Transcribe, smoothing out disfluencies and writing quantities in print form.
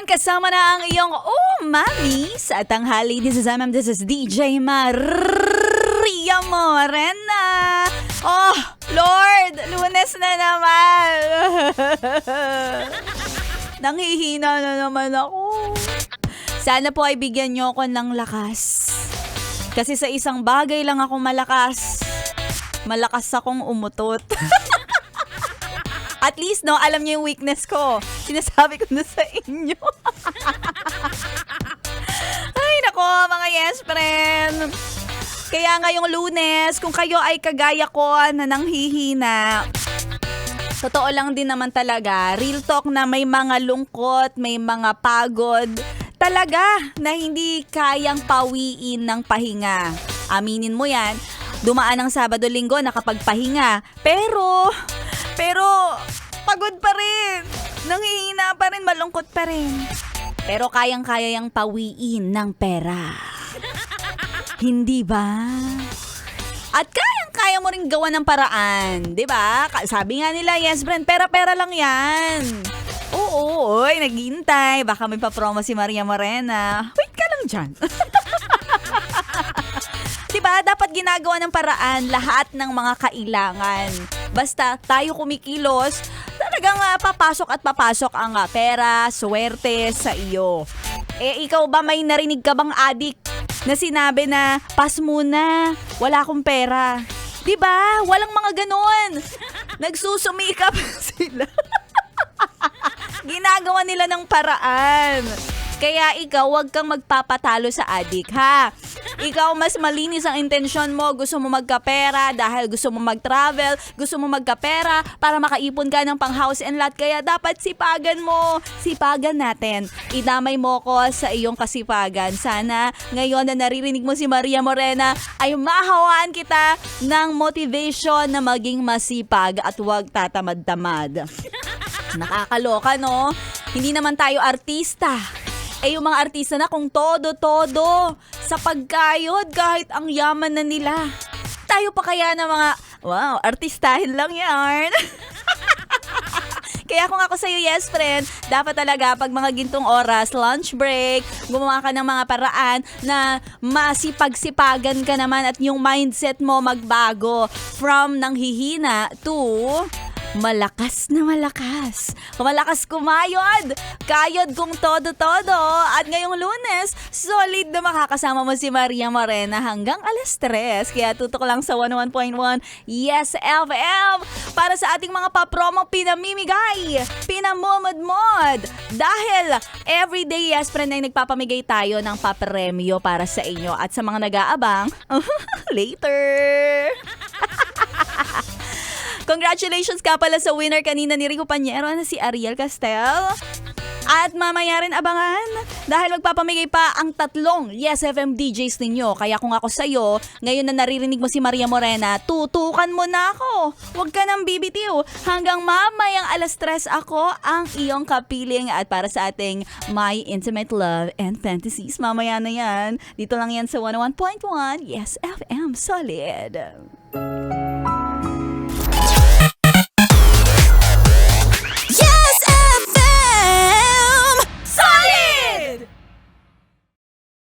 yan, kasama na ang iyong mami sa tanghali. This is DJ Maria Morena. Oh, Lord, Lunes na naman. Nanghihina na naman ako. Sana po ay bigyan niyo ako ng lakas. Kasi sa isang bagay lang ako malakas. Malakas akong umutot. At least, no, alam niyo yung weakness ko. Sinasabi ko na sa inyo. Ay, nako, mga yes friend. Kaya ngayong Lunes, kung kayo ay kagaya ko na nanghihina, totoo lang din naman talaga, real talk na may mga lungkot, may mga pagod, talaga na hindi kayang pawiin ng pahinga. Aminin mo yan, dumaan ng Sabado-Linggo nakapagpahinga, pero pagod pa rin, nanghihina pa rin, malungkot pa rin. Pero kayang-kaya yang pawiin ng pera. Hindi ba? At kayang-kaya mo rin gawa ng paraan, di ba? Sabi nga nila, yes friend, pera-pera lang yan. Oo, oy, naghihintay. Baka may pa-promo si Maria Morena. Wait ka lang dyan. Diba, dapat ginagawa ng paraan lahat ng mga kailangan. Basta tayo kumikilos, talagang papasok at papasok ang pera, swerte sa iyo. Eh, ikaw ba may narinig ka bang adik na sinabi na, pas muna, wala akong pera? Diba? Walang mga ganon. Nagsusumikap sila. Ginagawa nila ng paraan. Kaya ikaw, wag kang magpapatalo sa adik, ha? Ikaw, mas malinis ang intensyon mo. Gusto mo magkapera dahil gusto mo mag-travel. Gusto mo magkapera para makaipon ka ng pang-house and lot. Kaya dapat sipagan mo. Sipagan natin. Idamay mo ko sa iyong kasipagan. Sana ngayon na naririnig mo si Maria Morena ay mahawaan kita ng motivation na maging masipag at huwag tatamad-tamad. Nakakaloka, no? Hindi naman tayo artista. Eh yung mga artista na kung todo-todo sa pagkayod kahit ang yaman na nila. Tayo pa kaya na mga, wow, artistahin lang yan. Kaya kung ako sa'yo, yes friend, dapat talaga pag mga gintong oras, lunch break, gumawa ka ng mga paraan na masipag-sipagan ka naman at yung mindset mo magbago from nanghihina to malakas na malakas. Malakas kumayod. Kayod kung todo-todo. At ngayong Lunes, solid na makakasama mo si Maria Morena hanggang 3:00. Kaya tutok lang sa 101.1 Yes FM para sa ating mga papromong pinamimigay, pinamumod-mod. Dahil everyday yes friend ay nagpapamigay tayo ng papremyo para sa inyo. At sa mga nag-aabang, later. Congratulations ka pala sa winner kanina ni Rico Pañero na si Ariel Castel. At mamaya rin abangan dahil magpapamigay pa ang 3 Yes FM DJs ninyo. Kaya kung ako sa'yo, ngayon na naririnig mo si Maria Morena, tutukan mo na ako. Huwag ka nang bibitiw. Hanggang mamayang 3:00 ako ang iyong kapiling at para sa ating My Intimate Love and Fantasies. Mamaya na yan. Dito lang yan sa 101.1 Yes FM Solid.